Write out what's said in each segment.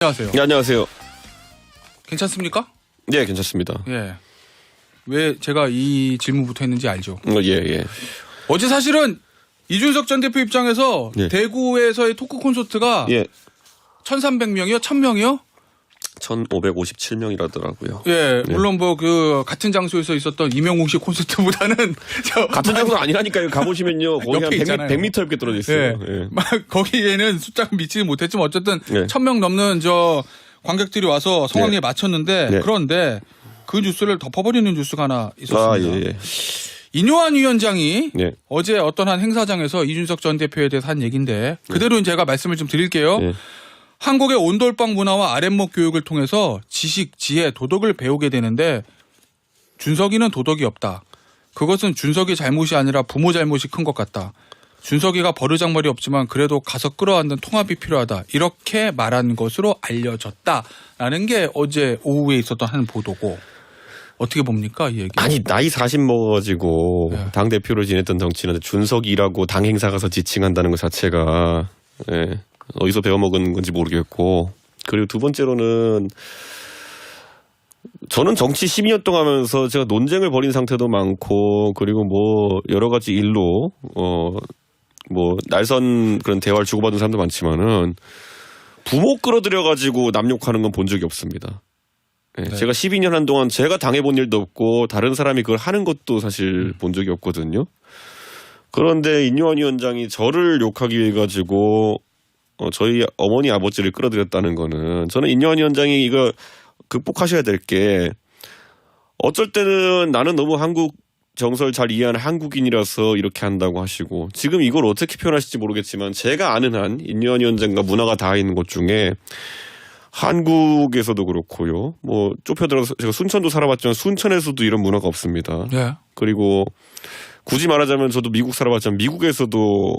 안녕하세요. 네, 안녕하세요. 괜찮습니까? 네, 괜찮습니다. 예. 왜 제가 이 질문부터 했는지 알죠? 예. 어제 사실은 이준석 전 대표 입장에서 예. 대구에서의 토크 콘서트가 예. 1,300명이요? 1,000명이요? 1,557명이라더라고요. 예. 물론 뭐 그 같은 장소에서 있었던 이명웅 씨 콘서트보다는 같은 장소가 아니라니까요. 가보시면요. 거의 한 옆에 100m, 있잖아요. 100m 옆에 떨어져 있어요. 예. 예. 막 거기에는 숫자가 미치지 못했지만 어쨌든 네. 1,000명 넘는 저 관객들이 와서 성황리에 네. 마쳤는데 네. 그런데 그 뉴스를 덮어버리는 뉴스가 하나 있었습니다. 예. 인요한 위원장이 예. 어제 어떤 한 행사장에서 이준석 전 대표에 대해서 한 얘기인데 그대로 제가 말씀을 좀 드릴게요. 예. 한국의 온돌방 문화와 아랫목 교육을 통해서 지식, 지혜, 도덕을 배우게 되는데 준석이는 도덕이 없다. 그것은 준석이 잘못이 아니라 부모 잘못이 큰 것 같다. 준석이가 버르장머리 없지만 그래도 가서 끌어안는 통합이 필요하다. 이렇게 말한 것으로 알려졌다라는 게 어제 오후에 있었던 한 보도고 어떻게 봅니까 이 얘기? 아니 나이 40 먹어가지고 네. 당 대표로 지냈던 정치인한테 준석이라고 당 행사 가서 지칭한다는 것 자체가 예, 어디서 배워먹은 건지 모르겠고, 그리고 두 번째로는 저는 정치 12년 동안 하면서 제가 논쟁을 벌인 상태도 많고, 그리고 뭐 여러 가지 일로 뭐 날선 그런 대화를 주고받은 사람도 많지만은 부모 끌어들여가지고 남 욕하는 건 본 적이 없습니다. 예, 네. 제가 12년 한동안 제가 당해본 일도 없고 다른 사람이 그걸 하는 것도 사실 본 적이 없거든요. 그런데 인요한 위원장이 저를 욕하기 위해 가지고 저희 어머니 아버지를 끌어들였다는 거는, 저는 인요한 위원장이 이거 극복하셔야 될 게, 어쩔 때는 나는 너무 한국 정서를 잘 이해하는 한국인이라서 이렇게 한다고 하시고, 지금 이걸 어떻게 표현하실지 모르겠지만 제가 아는 한 인요한 위원장과 문화가 닿아 있는 곳 중에 한국에서도 그렇고요. 뭐 좁혀들어서 제가 순천도 살아봤지만 순천에서도 이런 문화가 없습니다. 예. 그리고 굳이 말하자면 저도 미국 살아봤지만 미국에서도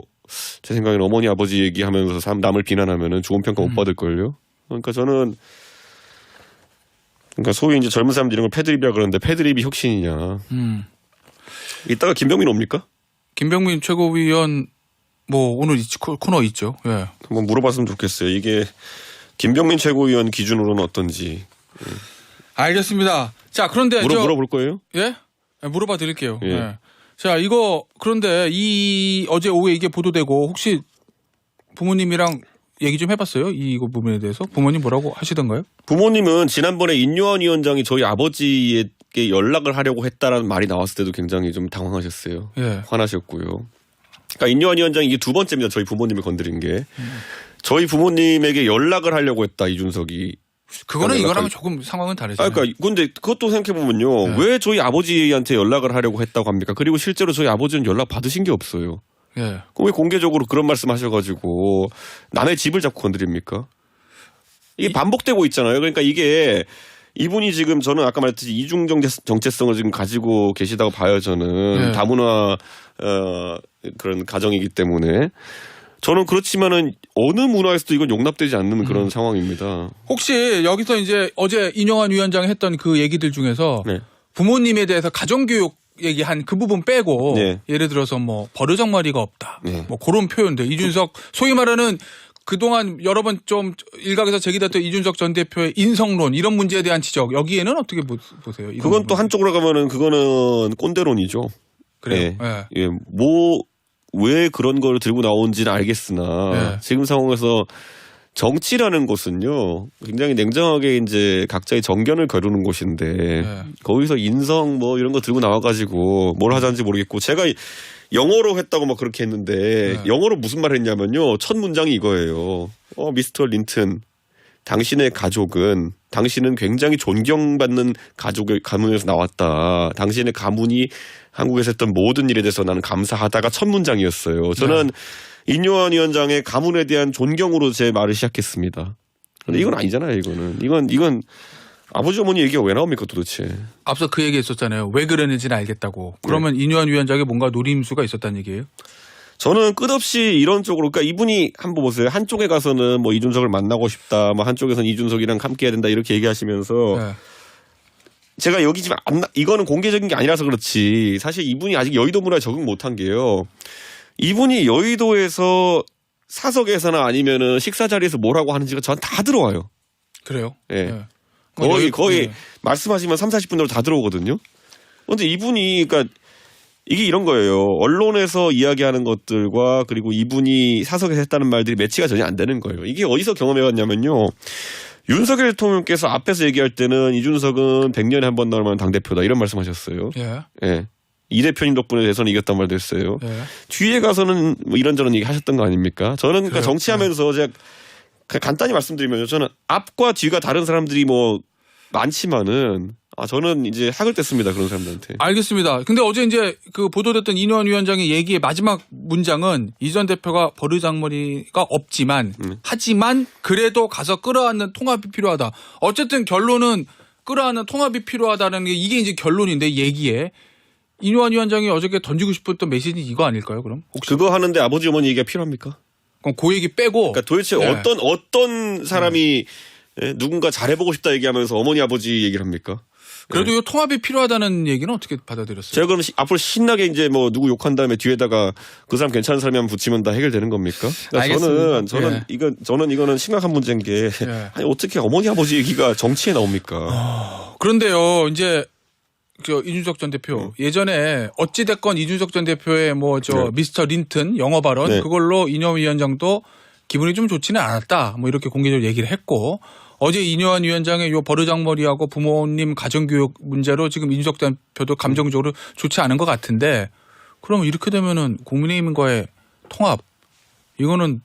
제 생각에는 어머니 아버지 얘기하면서 남을 비난하면은 좋은 평가 못 받을걸요. 그러니까 저는, 그러니까 소위 이제 젊은 사람들이 이런 걸 패드립이라 그러는데 패드립이 혁신이냐. 이따가 김병민 옵니까? 김병민 최고위원 뭐 오늘 코너 있죠. 예. 한번 물어봤으면 좋겠어요. 이게 김병민 최고위원 기준으로는 어떤지. 알겠습니다. 자, 그런데 물어볼 거예요? 예? 물어봐 드릴게요. 예. 예. 자, 이거 그런데 어제 오후에 이게 보도되고 혹시 부모님이랑 얘기 좀 해봤어요? 이거 부분에 대해서 부모님 뭐라고 하시던가요? 부모님은 지난번에 인요한 위원장이 저희 아버지에게 연락을 하려고 했다라는 말이 나왔을 때도 굉장히 좀 당황하셨어요. 예. 화나셨고요. 그러니까 인요한 위원장이 이게 두 번째입니다. 저희 부모님을 건드린 게. 저희 부모님에게 연락을 하려고 했다, 이준석이. 그거는 연락할- 이거랑은 조금 상황은 다르잖아요. 그러니까 근데 그것도 생각해보면요. 네. 왜 저희 아버지한테 연락을 하려고 했다고 합니까? 그리고 실제로 저희 아버지는 연락 받으신 게 없어요. 예. 그럼 왜 공개적으로 그런 말씀 하셔가지고 남의 집을 자꾸 건드립니까? 이게 반복되고 있잖아요. 그러니까 이게 이분이 지금, 저는 아까 말했듯이 이중 정체성을 지금 가지고 계시다고 봐요. 저는 네. 다문화 그런 가정이기 때문에. 저는 그렇지만은 어느 문화에서도 이건 용납되지 않는 그런 상황입니다. 혹시 여기서 이제 어제 인용한 위원장이 했던 그 얘기들 중에서 네. 부모님에 대해서 가정교육 얘기한 그 부분 빼고 네. 예를 들어서 뭐 버르장머리가 없다. 네. 뭐 그런 표현들. 이준석 소위 말하는 그동안 여러 번 좀 일각에서 제기됐던 이준석 전 대표의 인성론 이런 문제에 대한 지적 여기에는 어떻게 보세요? 이런 그건 또 부분. 한쪽으로 가면은 그거는 꼰대론이죠. 그래요. 예. 예. 예, 왜 그런 걸 들고 나온지는 알겠으나 네. 지금 상황에서 정치라는 곳은요 굉장히 냉정하게 이제 각자의 정견을 겨루는 곳인데 네. 거기서 인성 뭐 이런 거 들고 나와가지고 뭘 하자는지 모르겠고, 제가 영어로 했다고 막 그렇게 했는데 네. 영어로 무슨 말 했냐면요, 첫 문장이 이거예요. 미스터 린튼, 당신의 가족은, 당신은 굉장히 존경받는 가족의 가문에서 나왔다. 당신의 가문이 한국에서 했던 모든 일에 대해서 나는 감사하다가 첫 문장이었어요. 저는 인요한 위원장의 가문에 대한 존경으로 제 말을 시작했습니다. 근데 이건 아니잖아요. 이건 아버지 어머니 얘기가 왜 나옵니까 도대체. 앞서 그 얘기 했었잖아요. 왜 그랬는지는 알겠다고. 그러면 인요한 위원장에 뭔가 노림수가 있었다는 얘기예요? 저는 끝없이 이런 쪽으로, 그러니까 이분이 한번 보세요. 한쪽에 가서는 뭐 이준석을 만나고 싶다, 뭐 한쪽에서는 이준석이랑 함께해야 된다 이렇게 얘기하시면서 네. 제가 여기 지금 이거는 공개적인 게 아니라서 그렇지 사실 이분이 아직 여의도 문화에 적응 못한 게요. 이분이 여의도에서 사석에서나 아니면은 식사 자리에서 뭐라고 하는지가 저한테 다 들어와요. 그래요. 예. 네. 거의 네. 말씀하시면 3, 40분으로 다 들어오거든요. 근데 이분이 그러니까 이게 이런 거예요. 언론에서 이야기하는 것들과 그리고 이분이 사석에서 했다는 말들이 매치가 전혀 안 되는 거예요. 이게 어디서 경험해왔냐면요. 윤석열 대통령께서 앞에서 얘기할 때는 이준석은 100년에 한 번 나올 당대표다 이런 말씀하셨어요. 예. 예. 이 대표님 덕분에 대선 이겼단 말도 했어요. 예. 뒤에 가서는 뭐 이런저런 얘기 하셨던 거 아닙니까? 저는 그러니까 그래요? 정치하면서 제가 간단히 말씀드리면 저는 앞과 뒤가 다른 사람들이 뭐 많지만은 저는 이제 학을 뗐습니다. 그런 사람들한테. 알겠습니다. 근데 어제 이제 그 보도됐던 이노환 위원장의 얘기의 마지막 문장은 이 전 대표가 버르장머리가 없지만 하지만 그래도 가서 끌어안는 통합이 필요하다. 어쨌든 결론은 끌어안는 통합이 필요하다는 게 이게 이제 결론인데 얘기에 이노환 위원장이 어저께 던지고 싶었던 메시지 이거 아닐까요? 그럼 혹시 그거 하는데 아버지 어머니 얘기가 필요합니까? 그럼 그 얘기 빼고 그러니까 도대체 네. 어떤 사람이 누군가 잘해보고 싶다 얘기하면서 어머니 아버지 얘기를 합니까? 그래도 이 통합이 필요하다는 얘기는 어떻게 받아들였어요? 제가 그럼 앞으로 신나게 이제 뭐 누구 욕한 다음에 뒤에다가 그 사람 괜찮은 사람이 한번 붙이면 다 해결되는 겁니까? 그러니까 저는 이거는 심각한 문제인 게 아니 어떻게 어머니 아버지 얘기가 정치에 나옵니까? 그런데요, 이제 이준석 전 대표 예전에 어찌 됐건 이준석 전 대표의 미스터 린튼 영어 발언 네. 그걸로 이념 위원장도 기분이 좀 좋지는 않았다. 뭐 이렇게 공개적으로 얘기를 했고 어제 이뇨한 위원장의 요 버르장머리하고 부모님 가정교육 문제로 지금 이준석 대표도 감정적으로 좋지 않은 것 같은데 그럼 이렇게 되면은 국민의힘과의 통합 이거는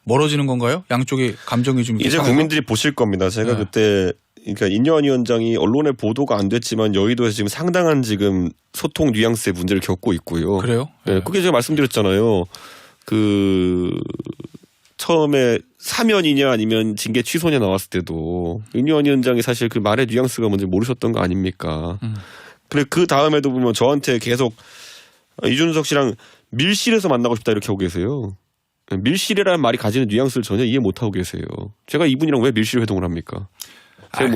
멀어지는 건가요? 양쪽의 감정이 좀 이제 상해서? 국민들이 보실 겁니다. 제가 네. 그때 그러니까 인요한 위원장이 언론에 보도가 안 됐지만 여의도에서 지금 상당한 지금 소통 뉘앙스의 문제를 겪고 있고요. 그래요? 네, 그게 제가 말씀드렸잖아요. 처음에 사면이냐 아니면 징계 취소냐 나왔을 때도 윤여원 위원장이 사실 그 말의 뉘앙스가 뭔지 모르셨던 거 아닙니까? 그래 그 다음에도 보면 저한테 계속 이준석 씨랑 밀실에서 만나고 싶다 이렇게 하고 계세요. 밀실이라는 말이 가지는 뉘앙스를 전혀 이해 못하고 계세요. 제가 이분이랑 왜 밀실 회동을 합니까?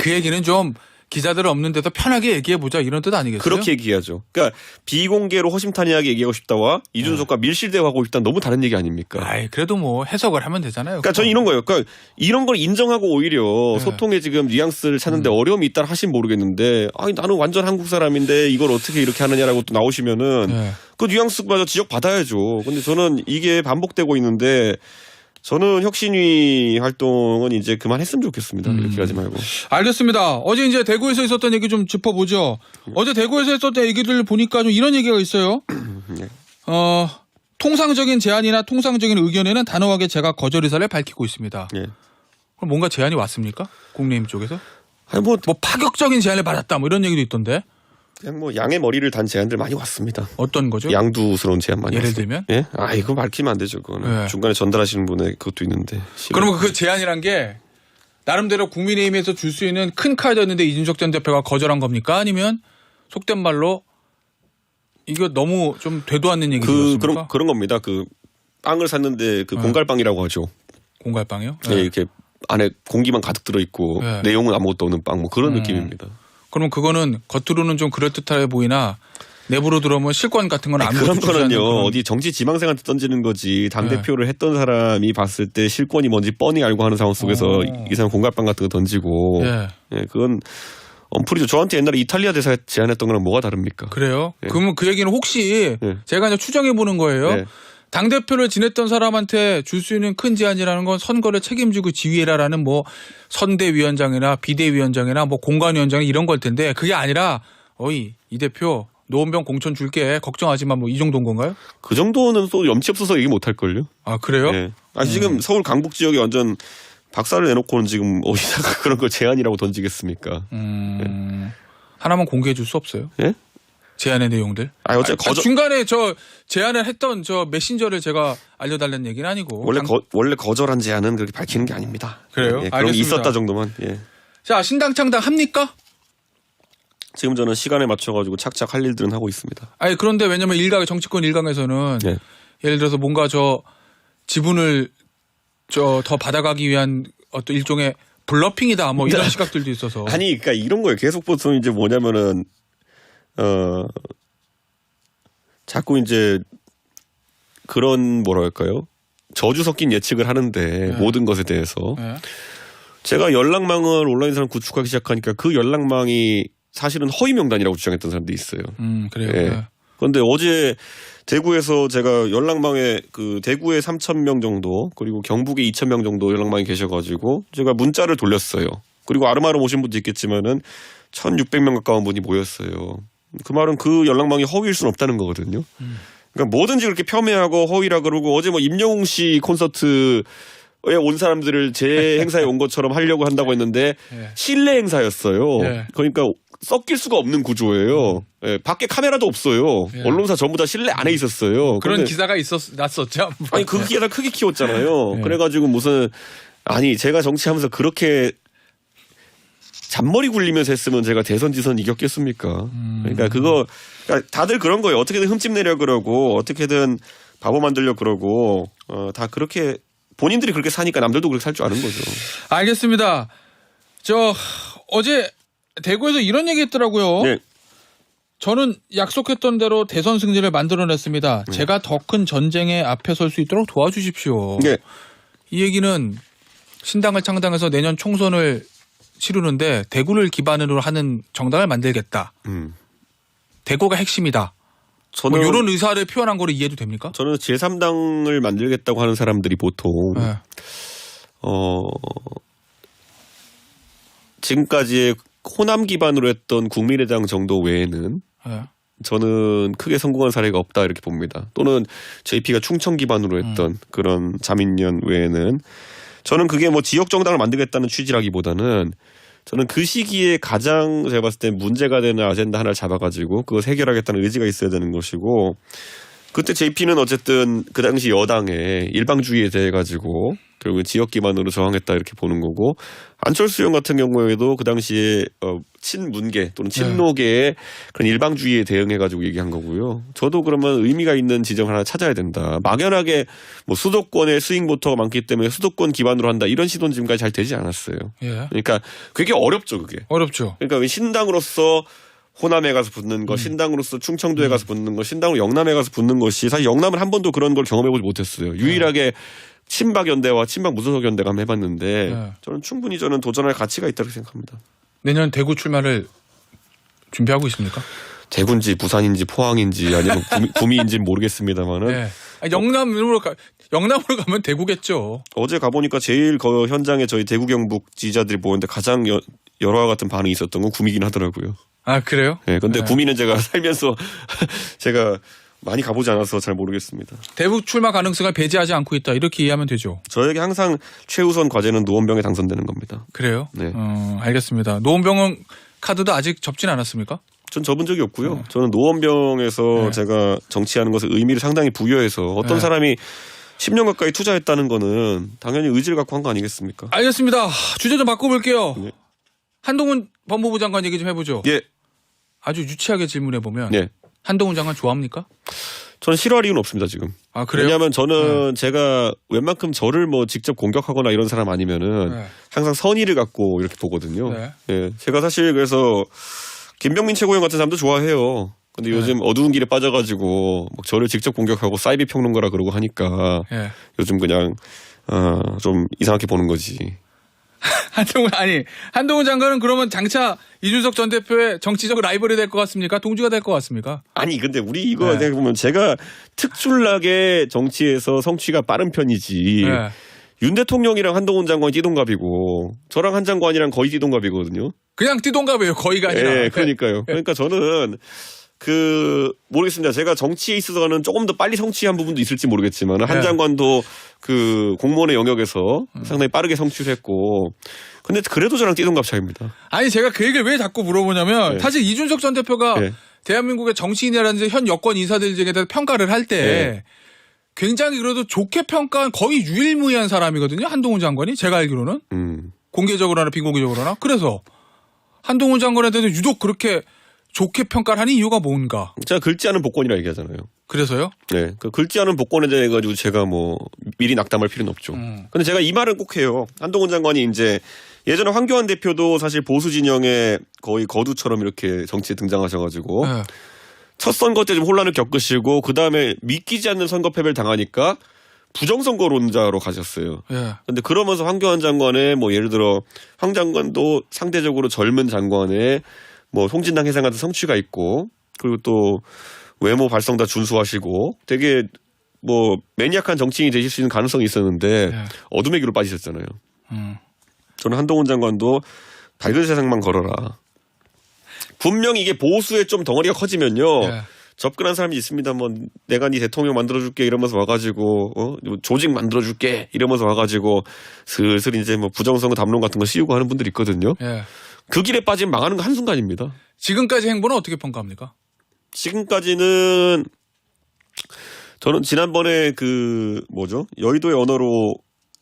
그 얘기는 좀 기자들 없는 데서 편하게 얘기해보자 이런 뜻 아니겠어요? 그렇게 얘기하죠. 그러니까 비공개로 허심탄회하게 얘기하고 싶다와 이준석과 밀실 대화하고 싶다는 너무 다른 얘기 아닙니까? 그래도 뭐 해석을 하면 되잖아요. 그러니까 저는 이런 거예요. 그러니까 이런 걸 인정하고 오히려 소통에 지금 뉘앙스를 찾는데 어려움이 있다 하신 모르겠는데 아니 나는 완전 한국 사람인데 이걸 어떻게 이렇게 하느냐라고 또 나오시면은 그 뉘앙스마저 지적 받아야죠. 근데 저는 이게 반복되고 있는데 저는 혁신위 활동은 이제 그만했으면 좋겠습니다. 이렇게 하지 말고. 알겠습니다. 어제 이제 대구에서 있었던 얘기 좀 짚어보죠. 어제 대구에서 있었던 얘기를 보니까 좀 이런 얘기가 있어요. 네. 통상적인 제안이나 통상적인 의견에는 단호하게 제가 거절 의사를 밝히고 있습니다. 네. 그럼 뭔가 제안이 왔습니까? 국민의힘 쪽에서? 아니 뭐 파격적인 제안을 받았다 뭐 이런 얘기도 있던데. 그냥 뭐 양의 머리를 단 제안들 많이 왔습니다. 어떤 거죠? 양두스러운 제안 많이 예를 왔어요. 들면? 예? 이거 밝히면 안 되죠. 그거는 네. 중간에 전달하시는 분의 그것도 있는데. 그러면 그 제안이란 게 나름대로 국민의힘에서 줄 수 있는 큰 카드였는데 이준석 전 대표가 거절한 겁니까? 아니면 속된 말로 이거 너무 좀 되도 않는 얘기였습니까? 그런 겁니다. 그 빵을 샀는데 그 공갈빵이라고 하죠. 공갈빵이요? 네. 이렇게 안에 공기만 가득 들어 있고 네. 내용은 아무것도 없는 빵 뭐 그런 느낌입니다. 그럼 그거는 겉으로는 좀 그럴듯해 보이나 내부로 들어오면 실권 같은 건 아무것도 그런 주지 않는 거는요. 그런- 어디 정치 지망생한테 던지는 거지. 당대표를 했던 사람이 봤을 때 실권이 뭔지 뻔히 알고 하는 상황 속에서 이 사람 공갈빵 같은 거 던지고 예. 그건 엄풀이죠. 저한테 옛날에 이탈리아 대사 제안했던 거랑 뭐가 다릅니까? 그래요? 네. 그러면 그 얘기는 혹시 네. 제가 이제 추정해 보는 거예요. 네. 당대표를 지냈던 사람한테 줄 수 있는 큰 제안이라는 건 선거를 책임지고 지휘해라라는 뭐 선대위원장이나 비대위원장이나 뭐 공관위원장 이런 걸 텐데 그게 아니라 이 대표 노원병 공천 줄게 걱정하지 마 뭐 이 정도인 건가요? 그 정도는 또 염치 없어서 얘기 못 할걸요? 아 그래요? 네. 지금 서울 강북 지역에 완전 박살을 내놓고는 지금 어디다가 그런 걸 제안이라고 던지겠습니까? 하나만 공개해 줄 수 없어요? 예? 제안의 내용들. 중간에 저 제안을 했던 저 메신저를 제가 알려달라는 얘기는 아니고. 원래 거절한 제안은 그렇게 밝히는 게 아닙니다. 그래요? 그런 게 알겠습니다. 있었다 정도만. 예. 자 신당 창당 합니까? 지금 저는 시간에 맞춰가지고 착착 할 일들은 하고 있습니다. 그런데 왜냐면 정치권 일각에서는 예. 예를 들어서 뭔가 저 지분을 더 받아가기 위한 어떤 일종의 블러핑이다 뭐 이런 시각들도 있어서. 그러니까 이런 거예요. 계속 보통 이제 뭐냐면은 자꾸 이제 그런 뭐랄까요? 저주 섞인 예측을 하는데 모든 것에 대해서. 제가 연락망을 온라인상으로 구축하기 시작하니까 그 연락망이 사실은 허위 명단이라고 주장했던 사람들이 있어요. 그래요. 예. 네. 그런데 어제 대구에서 제가 연락망에 그 대구에 3,000명 정도 그리고 경북에 2,000명 정도 연락망이 계셔가지고 제가 문자를 돌렸어요. 그리고 아름아름 오신 분도 있겠지만은 1,600명 가까운 분이 모였어요. 그 말은 그 연락망이 허위일 수는 없다는 거거든요. 그러니까 뭐든지 그렇게 겸해하고 허위라 그러고 어제 뭐 임영웅 씨 콘서트에 온 사람들을 제 행사에 온 것처럼 하려고 한다고 했는데 예. 실내 행사였어요. 예. 그러니까 섞일 수가 없는 구조예요. 예, 밖에 카메라도 없어요. 예. 언론사 전부 다 실내 안에 있었어요. 그런 근데 기사가 났었죠. 아니 그 기사 크게 키웠잖아요. 예. 그래가지고 무슨 아니 제가 정치하면서 그렇게 잔머리 굴리면서 했으면 제가 대선 지선 이겼겠습니까? 그러니까 그러니까 다들 그런 거예요. 어떻게든 흠집 내려 그러고 어떻게든 바보 만들려 그러고 다 그렇게 본인들이 그렇게 사니까 남들도 그렇게 살 줄 아는 거죠. 알겠습니다. 저 어제 대구에서 이런 얘기했더라고요. 네. 저는 약속했던 대로 대선 승리를 만들어냈습니다. 제가 더 큰 전쟁에 앞에 설 수 있도록 도와주십시오. 네. 이 얘기는 신당을 창당해서 내년 총선을 치르는데 대구를 기반으로 하는 정당을 만들겠다. 대구가 핵심이다. 저는 뭐 이런 의사를 표현한 거를 이해도 됩니까? 저는 제3당을 만들겠다고 하는 사람들이 보통 네. 지금까지의 호남 기반으로 했던 국민의당 정도 외에는 네. 저는 크게 성공한 사례가 없다 이렇게 봅니다. 또는 JP가 충청 기반으로 했던 그런 자민련 외에는 저는 그게 뭐 지역 정당을 만들겠다는 취지라기보다는 저는 그 시기에 가장 제가 봤을 때 문제가 되는 아젠다 하나를 잡아가지고 그걸 해결하겠다는 의지가 있어야 되는 것이고 그때 JP는 어쨌든 그 당시 여당의 일방주의에 대해 가지고 결국 지역 기반으로 저항했다 이렇게 보는 거고 안철수 의원 같은 경우에도 그 당시에 친문계 또는 친노계의 그런 일방주의에 대응해 가지고 얘기한 거고요. 저도 그러면 의미가 있는 지점 하나 찾아야 된다. 막연하게 뭐 수도권에 스윙 보터가 많기 때문에 수도권 기반으로 한다 이런 시도는 지금까지 잘 되지 않았어요. 예. 그러니까 그게 어렵죠, 그게. 어렵죠. 그러니까 신당으로서 호남에 가서 붙는 거, 신당으로서 충청도에 가서 붙는 거, 신당으로 영남에 가서 붙는 것이 사실 영남은 한 번도 그런 걸 경험해보지 못했어요. 유일하게 친박 연대와 친박 무소속 연대가 한번 해봤는데 네. 저는 충분히 도전할 가치가 있다고 생각합니다. 내년 대구 출마를 준비하고 있습니까? 대구인지 부산인지 포항인지 아니면 구미인지 모르겠습니다만은 네. 영남으로 가면 대구겠죠. 어제 가보니까 제일 그 현장에 저희 대구 경북 지지자들이 모였는데 가장 여러와 같은 반응이 있었던 건 구미긴 하더라고요. 아 그래요? 네, 근데 네. 구미는 제가 살면서 제가 많이 가보지 않아서 잘 모르겠습니다. 대구 출마 가능성을 배제하지 않고 있다 이렇게 이해하면 되죠. 저에게 항상 최우선 과제는 노원병에 당선되는 겁니다. 그래요? 네. 알겠습니다. 노원병은 카드도 아직 접진 않았습니까? 전 접은 적이 없고요. 저는 노원병에서 네. 제가 정치하는 것을 의미를 상당히 부여해서 어떤 네. 사람이 10년 가까이 투자했다는 거는 당연히 의지를 갖고 한 거 아니겠습니까? 알겠습니다. 주제 좀 바꿔볼게요. 네. 한동훈 법무부 장관 얘기 좀 해보죠. 예. 아주 유치하게 질문해보면 예. 한동훈 장관 좋아합니까? 저는 싫어할 이유는 없습니다, 지금. 아 그래요? 왜냐하면 저는 제가 웬만큼 저를 뭐 직접 공격하거나 이런 사람 아니면은 네. 항상 선의를 갖고 이렇게 보거든요. 네. 예. 제가 사실 그래서 김병민 최고위원 같은 사람도 좋아해요. 근데 요즘 어두운 길에 빠져가지고 막 저를 직접 공격하고 사이비 평론가라 그러고 하니까 예. 요즘 그냥 좀 이상하게 보는 거지. 한동훈 장관은 그러면 장차 이준석 전 대표의 정치적 라이벌이 될 것 같습니까? 동지가 될 것 같습니까? 아니 근데 우리 이거 네. 내가 보면 제가 특출나게 정치에서 성취가 빠른 편이지. 네. 윤 대통령이랑 한동훈 장관이 띠동갑이고 저랑 한 장관이랑 거의 띠동갑이거든요. 그냥 띠동갑이에요. 거의가 아니라. 네, 그러니까요. 그러니까 저는 모르겠습니다. 제가 정치에 있어서는 조금 더 빨리 성취한 부분도 있을지 모르겠지만 한 네. 장관도 그 공무원의 영역에서 상당히 빠르게 성취를 했고 근데 그래도 저랑 띠동갑 차이입니다. 아니 제가 그 얘기를 왜 자꾸 물어보냐면 네. 사실 이준석 전 대표가 네. 대한민국의 정치인이라든지 현 여권 인사들에 대해서 평가를 할 때 네. 굉장히 그래도 좋게 평가한 거의 유일무이한 사람이거든요. 한동훈 장관이 제가 알기로는 공개적으로나 비공개적으로나 그래서 한동훈 장관에 대해서 유독 그렇게 좋게 평가를 하는 이유가 뭔가. 제가 긁지 않은 복권이라 얘기하잖아요. 그래서요? 네, 그 긁지 않은 복권에 대해 가지고 제가 뭐 미리 낙담할 필요는 없죠. 근데 제가 이 말은 꼭 해요. 한동훈 장관이 이제 예전에 황교안 대표도 사실 보수 진영의 거의 거두처럼 이렇게 정치에 등장하셔가지고 네. 첫 선거 때 좀 혼란을 겪으시고 그 다음에 믿기지 않는 선거 패배를 당하니까 부정선거론자로 가셨어요. 예. 근데 그러면서 황교안 장관의 뭐 예를 들어 황 장관도 상대적으로 젊은 장관의 뭐 송진당 해상 같은 성취가 있고 그리고 또 외모 발성 다 준수하시고 되게 뭐 매니악한 정치인이 되실 수 있는 가능성이 있었는데 예. 어둠의 길로 빠지셨잖아요. 저는 한동훈 장관도 밝은 세상만 걸어라. 분명히 이게 보수의 좀 덩어리가 커지면요. 예. 접근한 사람이 있습니다. 뭐 내가 네 대통령 만들어줄게 이러면서 와가지고 조직 만들어줄게 이러면서 와가지고 슬슬 이제 뭐 부정선거 담론 같은 거 씌우고 하는 분들이 있거든요. 예. 그 길에 빠지면 망하는 거 한순간입니다. 지금까지 행보는 어떻게 평가합니까? 지금까지는 저는 지난번에 그 뭐죠 여의도의 언어로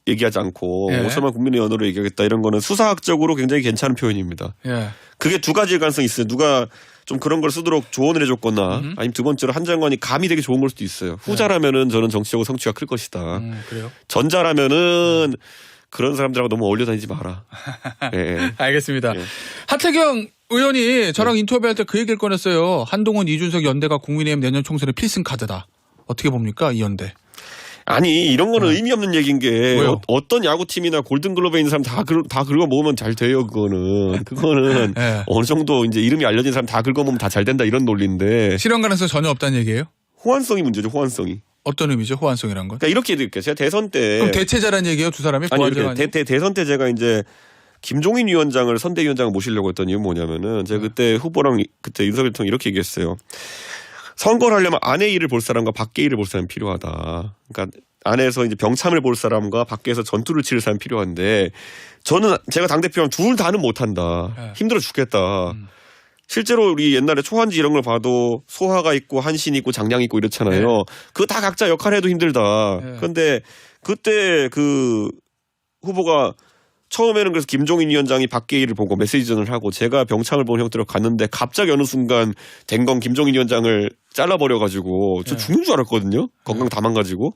얘기하지 않고 예. 오스만 국민의 언어로 얘기하겠다 이런 거는 수사학적으로 굉장히 괜찮은 표현입니다. 예. 그게 두 가지의 가능성이 있어요. 누가 좀 그런 걸 쓰도록 조언을 해줬거나 아니면 두 번째로 한 장관이 감이 되게 좋은 걸 수도 있어요. 후자라면은 저는 정치적으로 성취가 클 것이다. 그래요? 전자라면은 그런 사람들하고 너무 어울려 다니지 마라. 예. 알겠습니다. 예. 하태경 의원이 저랑 인터뷰할 때 그 얘기를 꺼냈어요. 한동훈, 이준석 연대가 국민의힘 내년 총선의 필승 카드다. 어떻게 봅니까? 이 연대. 아니 이런 거는 의미 없는 얘기인 게 왜요? 어떤 야구팀이나 골든글러브에 있는 사람 다 긁어 모으면 잘 돼요. 그거는 예. 어느 정도 이제 이름이 알려진 사람 다 긁어 모으면 다 잘 된다 이런 논리인데 실현 가능성 전혀 없다는 얘기예요? 호환성이 문제죠. 호환성이. 어떤 의미죠? 호환성이란 건? 그러니까 이렇게 드릴게요. 제가 대선 때 그럼 대체자란 얘기예요? 두 사람이? 아니 보완자가 이렇게 대선 때 제가 이제 김종인 위원장을 선대위원장을 모시려고 했던 이유는 뭐냐면은 제가 그때 후보랑 그때 윤석열 대통령이 이렇게 얘기했어요. 선거를 하려면 안의 일을 볼 사람과 밖의 일을 볼 사람이 필요하다. 그러니까 안에서 이제 병참을 볼 사람과 밖에서 전투를 치를 사람이 필요한데 저는 제가 당대표면 둘 다는 못한다. 네. 힘들어 힘들어 죽겠다. 실제로 우리 옛날에 초한지 이런 걸 봐도 소화가 있고 한신이 있고 장량이 있고 이렇잖아요. 네. 그거 다 각자 역할 해도 힘들다. 네. 그런데 그때 그 후보가 처음에는 그래서 김종인 위원장이 밖의 일을 보고 메시지전을 하고 제가 병창을 본 형태로 갔는데 갑자기 어느 순간 된 건 김종인 위원장을 잘라버려가지고 저 네. 죽는 줄 알았거든요. 건강 다 망가지고.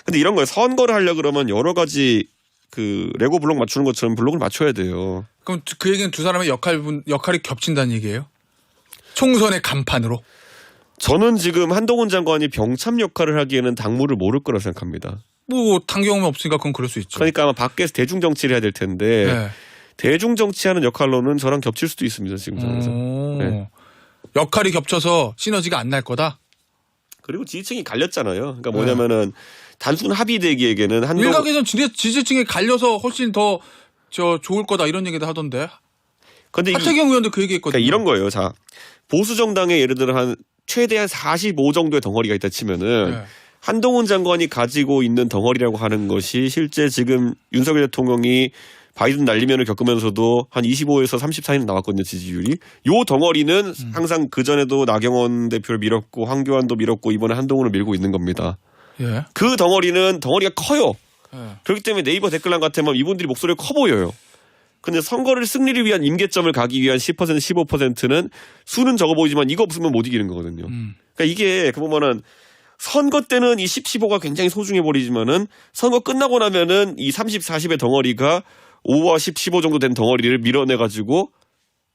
근데 이런 거에 선거를 하려 그러면 여러 가지 그 레고 블록 맞추는 것처럼 블록을 맞춰야 돼요. 그럼 그 얘기는 두 사람의 역할이 겹친다는 얘기예요? 총선의 간판으로? 저는 지금 한동훈 장관이 병참 역할을 하기에는 당무를 모를 거라 생각합니다. 뭐 당경험이 없으니까 그건 그럴 수 있죠. 그러니까 아마 밖에서 대중 정치를 해야 될 텐데 네. 대중 정치하는 역할로는 저랑 겹칠 수도 있습니다. 지금 상황에서. 네. 역할이 겹쳐서 시너지가 안 날 거다? 그리고 지지층이 갈렸잖아요. 그러니까 뭐냐면은 단순 합의되기에는 한동훈 일각에서는 지지층이 갈려서 훨씬 더 좋을 거다 이런 얘기도 하던데. 근데 하태경 의원도 그 얘기했거든요. 그러니까 이런 거예요. 자, 보수 정당에 예를 들어 한 최대한 45 정도의 덩어리가 있다 치면은 네. 한동훈 장관이 가지고 있는 덩어리라고 하는 것이 실제 지금 윤석열 대통령이 바이든 날리면을 겪으면서도 한 25에서 30 사이는 나왔거든요, 지지율이. 요 덩어리는 항상 그전에도 나경원 대표를 밀었고 황교안도 밀었고 이번에 한동훈을 밀고 있는 겁니다. 예. 그 덩어리가 커요. 예. 그렇기 때문에 네이버 댓글란 같으면 이분들이 목소리가 커 보여요. 근데 선거를 승리를 위한 임계점을 가기 위한 10% 15%는 수는 적어 보이지만 이거 없으면 못 이기는 거거든요. 그러니까 이게 그 보면은 선거 때는 이 10, 15가 굉장히 소중해 버리지만은 선거 끝나고 나면은 이 30, 40의 덩어리가 5와 10, 15 정도 된 덩어리를 밀어내 가지고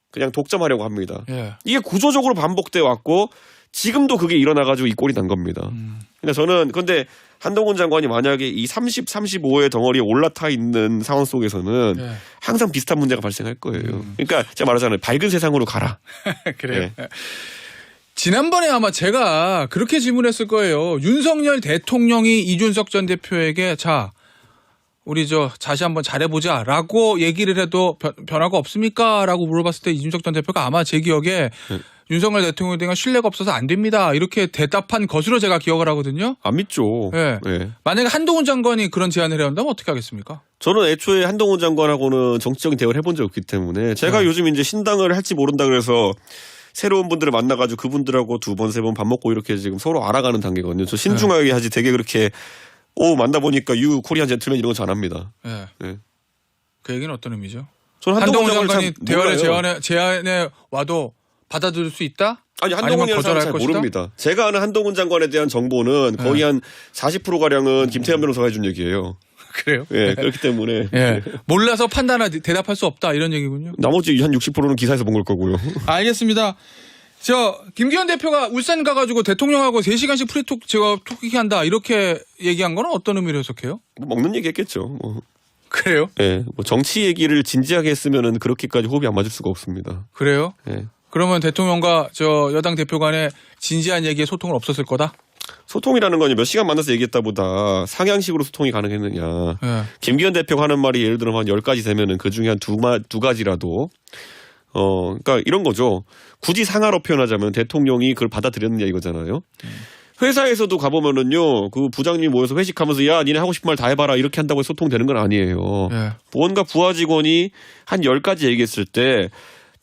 그냥 독점하려고 합니다. 예. 이게 구조적으로 반복돼 왔고 지금도 그게 일어나 가지고 이 꼴이 난 겁니다. 그러니까 저는 근데 한동훈 장관이 만약에 이 30, 35의 덩어리에 올라타 있는 상황 속에서는 예. 항상 비슷한 문제가 발생할 거예요. 그러니까 제가 말하잖아요. 밝은 세상으로 가라. 그래요. 네. 지난번에 아마 제가 그렇게 질문했을 거예요. 윤석열 대통령이 이준석 전 대표에게 자 우리 다시 한번 잘해보자라고 얘기를 해도 변화가 없습니까? 라고 물어봤을 때 이준석 전 대표가 아마 제 기억에 윤석열 대통령에 대한 신뢰가 없어서 안 됩니다. 이렇게 대답한 것으로 제가 기억을 하거든요. 안 믿죠. 네. 네. 만약에 한동훈 장관이 그런 제안을 해온다면 어떻게 하겠습니까? 저는 애초에 한동훈 장관하고는 정치적인 대화를 해본 적이 없기 때문에 제가 요즘 이제 신당을 할지 모른다 그래서 새로운 분들을 만나가지고 그분들하고 두 번, 세 번 밥 먹고 이렇게 지금 서로 알아가는 단계거든요. 저 신중하게 하지 되게 그렇게 만나보니까 유 코리안 젠틀맨 이런 거 잘 합니다. 네. 네. 그 얘기는 어떤 의미죠? 저는 한동훈 장관이 대화를 대화를 제안에 와도 받아들일 수 있다? 아니 한동훈 장관은 잘 모릅니다. 제가 아는 한동훈 장관에 대한 정보는 거의 한 40%가량은 김태현 변호사가 해준 얘기예요. 그래요? 예, 그렇기 때문에 예. 몰라서 판단하 대답할 수 없다 이런 얘기군요. 나머지 한 60%는 기사에서 본 걸 거고요. 알겠습니다. 김기현 대표가 울산 가가지고 대통령하고 3시간씩 프리톡 제가 토크한다 이렇게 얘기한 거는 어떤 의미로 해석해요? 뭐 먹는 얘기했겠죠. 뭐. 그래요? 예, 뭐 정치 얘기를 진지하게 했으면은 그렇게까지 호흡이 안 맞을 수가 없습니다. 그래요? 예. 그러면 대통령과 여당 대표 간에 진지한 얘기에 소통은 없었을 거다? 소통이라는 건 몇 시간 만나서 얘기했다보다 상향식으로 소통이 가능했느냐. 예. 김기현 대표가 하는 말이 예를 들어 한 10가지 되면은 그 중에 한 두 가지라도 그러니까 이런 거죠. 굳이 상하로 표현하자면 대통령이 그걸 받아들였느냐 이거잖아요. 회사에서도 가보면은요, 그 부장님 모여서 회식하면서 야, 니네 하고 싶은 말 다 해봐라 이렇게 한다고 해서 소통되는 건 아니에요. 예. 뭔가 부하 직원이 한 10가지 얘기했을 때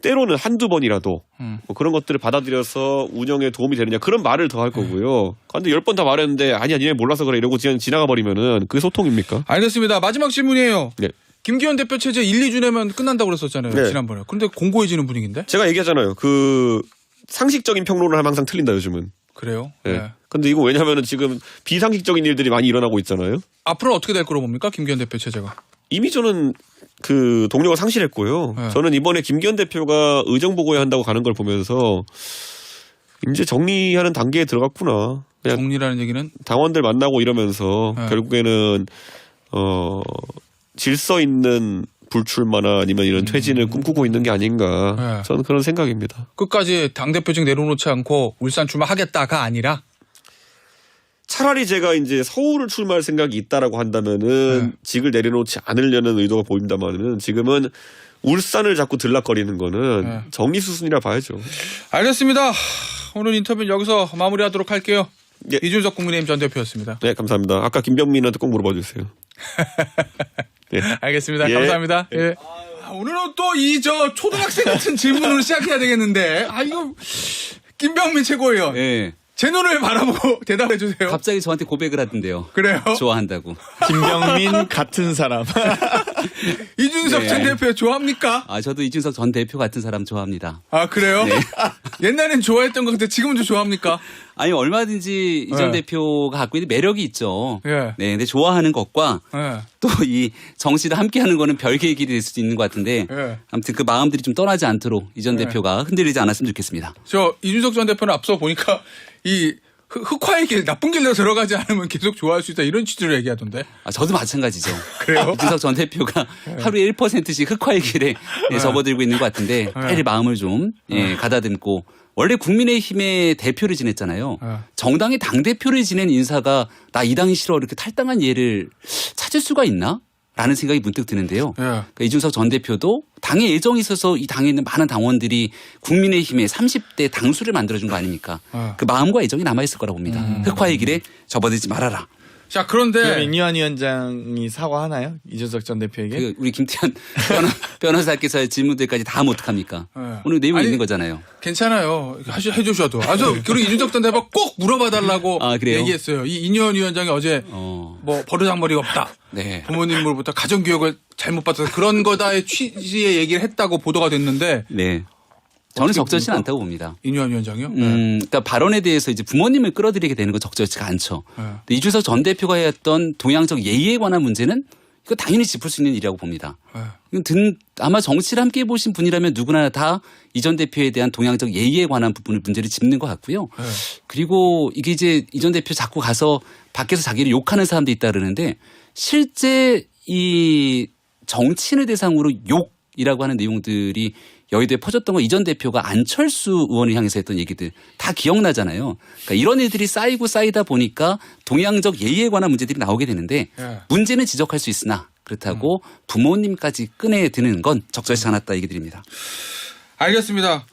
때로는 한두 번이라도 뭐 그런 것들을 받아들여서 운영에 도움이 되느냐 그런 말을 더 할 거고요. 근데 10번 다 말했는데 아니야, 니네 몰라서 그래 이러고 그냥 지나가 버리면은 그게 소통입니까? 알겠습니다. 마지막 질문이에요. 네. 김기현 대표 체제 1, 2주 내면 끝난다고 그랬었잖아요. 네. 지난번에. 근데 공고해지는 분위기인데? 제가 얘기하잖아요. 그 상식적인 평론을 하면 항상 틀린다 요즘은. 그래요? 네. 네. 근데 이거 왜냐면은 지금 비상식적인 일들이 많이 일어나고 있잖아요. 앞으로 어떻게 될 거로 봅니까? 김기현 대표 체제가. 이미 저는 그 동력을 상실했고요. 네. 저는 이번에 김기현 대표가 의정보고에 한다고 가는 걸 보면서 이제 정리하는 단계에 들어갔구나. 그냥 정리라는 얘기는? 당원들 만나고 이러면서 네. 결국에는 질서 있는 불출마나 아니면 이런 퇴진을 꿈꾸고 있는 게 아닌가. 네. 저는 그런 생각입니다. 끝까지 당대표직 내려놓지 않고 울산 출마하겠다가 아니라? 차라리 제가 이제 서울을 출마할 생각이 있다라고 한다면은 직을 내려놓지 않으려는 의도가 보인다면은 지금은 울산을 자꾸 들락거리는 거는 정리수순이라 봐야죠. 알겠습니다. 오늘 인터뷰는 여기서 마무리하도록 할게요. 예. 이준석 국민의힘 전 대표였습니다. 네, 감사합니다. 아까 김병민한테 꼭 물어봐 주세요. 네. 알겠습니다. 예. 감사합니다. 예. 오늘은 또 초등학생 같은 질문으로 시작해야 되겠는데. 이거 김병민 최고위원. 예. 제 눈을 바라보고 대답해 주세요. 갑자기 저한테 고백을 하던데요. 그래요? 좋아한다고. 김병민 같은 사람. 이준석 네. 전 대표 좋아합니까? 저도 이준석 전 대표 같은 사람 좋아합니다. 그래요? 네. 옛날엔 좋아했던 것 같은데 지금은 좀 좋아합니까? 아니, 얼마든지 이 전 네. 대표가 갖고 있는 매력이 있죠. 예. 네, 근데 좋아하는 것과 예. 또 이 정치를 함께 하는 거는 별개의 길이 될 수도 있는 것 같은데 예. 아무튼 그 마음들이 좀 떠나지 않도록 이 전 네. 대표가 흔들리지 않았으면 좋겠습니다. 이준석 전 대표는 앞서 보니까 이 흑화의 길, 나쁜 길로 들어가지 않으면 계속 좋아할 수 있다 이런 취지로 얘기하던데. 저도 마찬가지죠. 그래요? 이준석 전 대표가 하루에 1%씩 흑화의 길에 접어들고 있는 것 같은데 빨리 마음을 좀 가다듬고 원래 국민의힘의 대표를 지냈잖아요. 정당의 당대표를 지낸 인사가 나 이 당이 싫어 이렇게 탈당한 예를 찾을 수가 있나? 라는 생각이 문득 드는데요. 그러니까 이준석 전 대표도 당에 애정이 있어서 이 당에 있는 많은 당원들이 국민의힘의 30대 당수를 만들어준 거 아닙니까? 그 마음과 애정이 남아있을 거라고 봅니다. 흑화의 길에 접어들지 말아라. 자, 그런데 그럼 인유한 위원장이 사과하나요? 이준석 전 대표에게? 우리 김태현 변호사께서의 질문들까지 다 하면 어떡합니까? 네. 오늘 내용이 아니, 있는 거잖아요. 괜찮아요. 해주셔도. 그리고 이준석 전 대표 꼭 물어봐달라고 그래요? 얘기했어요. 이 인유한 위원장이 어제 뭐 버르장머리가 없다. 네. 부모님으로부터 가정교육을 잘못 받아서 그런 거다의 취지의 얘기를 했다고 보도가 됐는데. 네. 저는 어떻게 적절치 봅니까? 않다고 봅니다. 인유한 위원장이요? 그러니까 발언에 대해서 이제 부모님을 끌어들이게 되는 건 적절치가 않죠. 근데 이준석 전 대표가 했던 동양적 예의에 관한 문제는 이거 당연히 짚을 수 있는 일이라고 봅니다. 이건 아마 정치를 함께 해보신 분이라면 누구나 다 이 전 대표에 대한 동양적 예의에 관한 부분을 문제를 짚는 것 같고요. 그리고 이게 이제 이 전 대표 자꾸 가서 밖에서 자기를 욕하는 사람도 있다 그러는데 실제 이 정치인을 대상으로 욕이라고 하는 내용들이 여의도에 퍼졌던 거 이 전 대표가 안철수 의원을 향해서 했던 얘기들 다 기억나잖아요. 그러니까 이런 일들이 쌓이고 쌓이다 보니까 동양적 예의에 관한 문제들이 나오게 되는데 문제는 지적할 수 있으나 그렇다고 부모님까지 꺼내드는 건 적절치 않았다 얘기 드립니다. 알겠습니다.